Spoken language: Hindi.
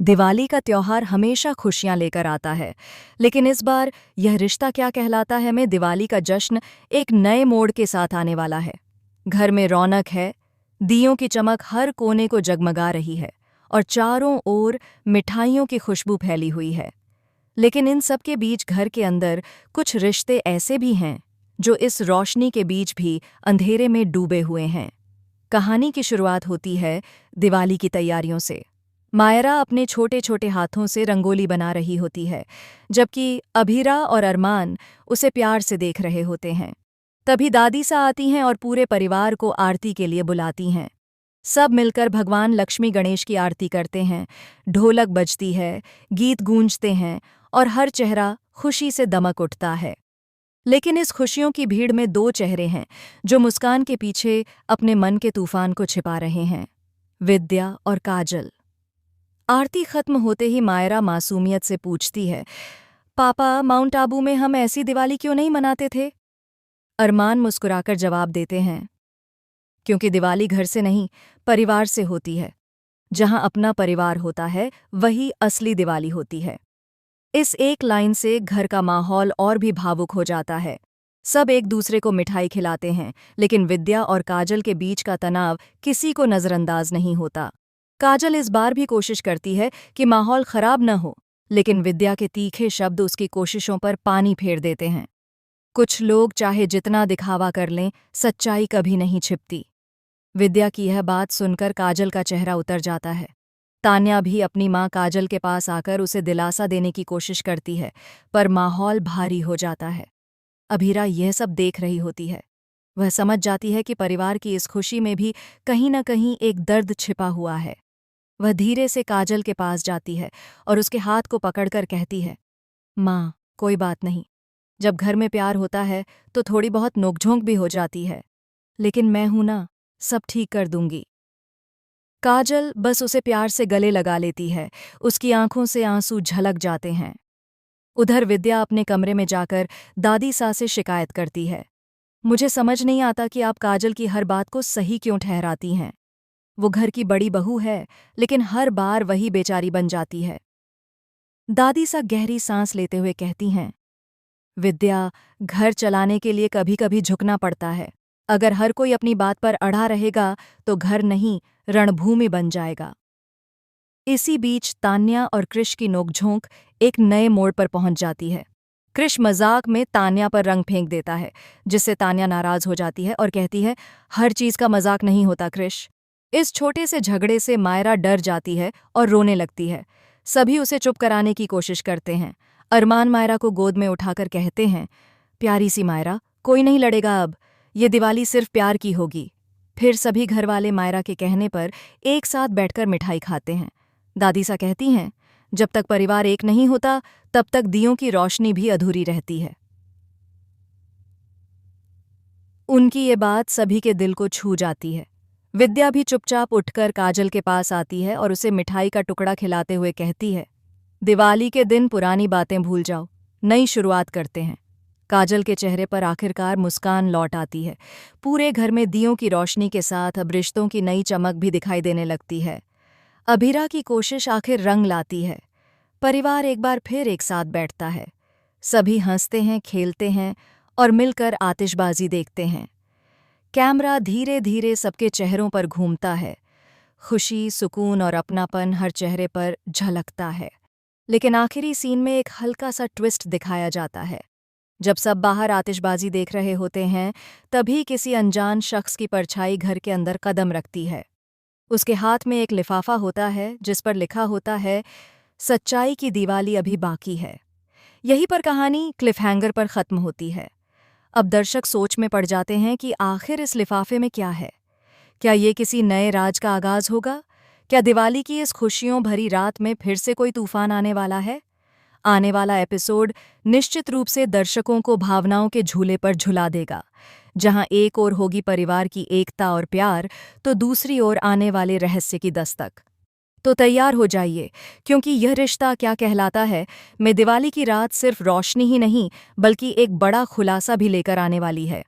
दिवाली का त्योहार हमेशा खुशियां लेकर आता है, लेकिन इस बार यह रिश्ता क्या कहलाता है में दिवाली का जश्न एक नए मोड़ के साथ आने वाला है। घर में रौनक है, दियों की चमक हर कोने को जगमगा रही है और चारों ओर मिठाइयों की खुशबू फैली हुई है। लेकिन इन सब के बीच घर के अंदर कुछ रिश्ते ऐसे भी हैं जो इस रोशनी के बीच भी अंधेरे में डूबे हुए हैं। कहानी की शुरुआत होती है दिवाली की तैयारियों से। मायरा अपने छोटे छोटे हाथों से रंगोली बना रही होती है, जबकि अभीरा और अरमान उसे प्यार से देख रहे होते हैं। तभी दादी सा आती हैं और पूरे परिवार को आरती के लिए बुलाती हैं। सब मिलकर भगवान लक्ष्मी गणेश की आरती करते हैं। ढोलक बजती है, गीत गूंजते हैं और हर चेहरा खुशी से दमक उठता है। लेकिन इस खुशियों की भीड़ में दो चेहरे हैं जो मुस्कान के पीछे अपने मन के तूफान को छिपा रहे हैं, विद्या और काजल। आरती खत्म होते ही मायरा मासूमियत से पूछती है, पापा, माउंट आबू में हम ऐसी दिवाली क्यों नहीं मनाते थे? अरमान मुस्कुराकर जवाब देते हैं, क्योंकि दिवाली घर से नहीं, परिवार से होती है। जहां अपना परिवार होता है, वही असली दिवाली होती है। इस एक लाइन से घर का माहौल और भी भावुक हो जाता है। सब एक दूसरे को मिठाई खिलाते हैं, लेकिन विद्या और काजल के बीच का तनाव किसी को नजरअंदाज नहीं होता। काजल इस बार भी कोशिश करती है कि माहौल खराब न हो, लेकिन विद्या के तीखे शब्द उसकी कोशिशों पर पानी फेर देते हैं। कुछ लोग चाहे जितना दिखावा कर लें, सच्चाई कभी नहीं छिपती। विद्या की यह बात सुनकर काजल का चेहरा उतर जाता है। तान्या भी अपनी माँ काजल के पास आकर उसे दिलासा देने की कोशिश करती है, पर माहौल भारी हो जाता है। अभीरा यह सब देख रही होती है। वह समझ जाती है कि परिवार की इस खुशी में भी कहीं न कहीं एक दर्द छिपा हुआ है। वह धीरे से काजल के पास जाती है और उसके हाथ को पकड़कर कहती है, माँ, कोई बात नहीं। जब घर में प्यार होता है तो थोड़ी बहुत नोकझोंक भी हो जाती है, लेकिन मैं हूं ना, सब ठीक कर दूंगी। काजल बस उसे प्यार से गले लगा लेती है। उसकी आंखों से आंसू झलक जाते हैं। उधर विद्या अपने कमरे में जाकर दादी सा से शिकायत करती है, मुझे समझ नहीं आता कि आप काजल की हर बात को सही क्यों ठहराती हैं। वो घर की बड़ी बहू है, लेकिन हर बार वही बेचारी बन जाती है। दादी सा गहरी सांस लेते हुए कहती हैं, विद्या, घर चलाने के लिए कभी कभी झुकना पड़ता है। अगर हर कोई अपनी बात पर अड़ा रहेगा तो घर नहीं, रणभूमि बन जाएगा। इसी बीच तान्या और कृष की नोकझोंक एक नए मोड़ पर पहुंच जाती है। कृष मजाक में तान्या पर रंग फेंक देता है, जिससे तान्या नाराज हो जाती है और कहती है, हर चीज का मजाक नहीं होता कृष। इस छोटे से झगड़े से मायरा डर जाती है और रोने लगती है। सभी उसे चुप कराने की कोशिश करते हैं। अरमान मायरा को गोद में उठाकर कहते हैं, प्यारी सी मायरा, कोई नहीं लड़ेगा अब, ये दिवाली सिर्फ प्यार की होगी। फिर सभी घरवाले मायरा के कहने पर एक साथ बैठकर मिठाई खाते हैं। दादी सा कहती हैं, जब तक परिवार एक नहीं होता, तब तक दियों की रोशनी भी अधूरी रहती है। उनकी ये बात सभी के दिल को छू जाती है। विद्या भी चुपचाप उठकर काजल के पास आती है और उसे मिठाई का टुकड़ा खिलाते हुए कहती है, दिवाली के दिन पुरानी बातें भूल जाओ, नई शुरुआत करते हैं। काजल के चेहरे पर आखिरकार मुस्कान लौट आती है। पूरे घर में दियों की रोशनी के साथ अब रिश्तों की नई चमक भी दिखाई देने लगती है। अभीरा की कोशिश आखिर रंग लाती है। परिवार एक बार फिर एक साथ बैठता है। सभी हंसते हैं, खेलते हैं और मिलकर आतिशबाजी देखते हैं। कैमरा धीरे धीरे सबके चेहरों पर घूमता है। खुशी, सुकून और अपनापन हर चेहरे पर झलकता है। लेकिन आखिरी सीन में एक हल्का सा ट्विस्ट दिखाया जाता है। जब सब बाहर आतिशबाजी देख रहे होते हैं, तभी किसी अनजान शख्स की परछाई घर के अंदर कदम रखती है। उसके हाथ में एक लिफाफा होता है जिस पर लिखा होता है, सच्चाई की दिवाली अभी बाकी है। यहीं पर कहानी क्लिफहैंगर पर खत्म होती है। अब दर्शक सोच में पड़ जाते हैं कि आखिर इस लिफाफे में क्या है। क्या ये किसी नए राज का आगाज होगा? क्या दिवाली की इस खुशियों भरी रात में फिर से कोई तूफान आने वाला है? आने वाला एपिसोड निश्चित रूप से दर्शकों को भावनाओं के झूले पर झुला देगा। जहां एक ओर होगी परिवार की एकता और प्यार, तो दूसरी ओर आने वाले रहस्य की दस्तक। तो तैयार हो जाइए, क्योंकि यह रिश्ता क्या कहलाता है में दिवाली की रात सिर्फ रोशनी ही नहीं, बल्कि एक बड़ा खुलासा भी लेकर आने वाली है।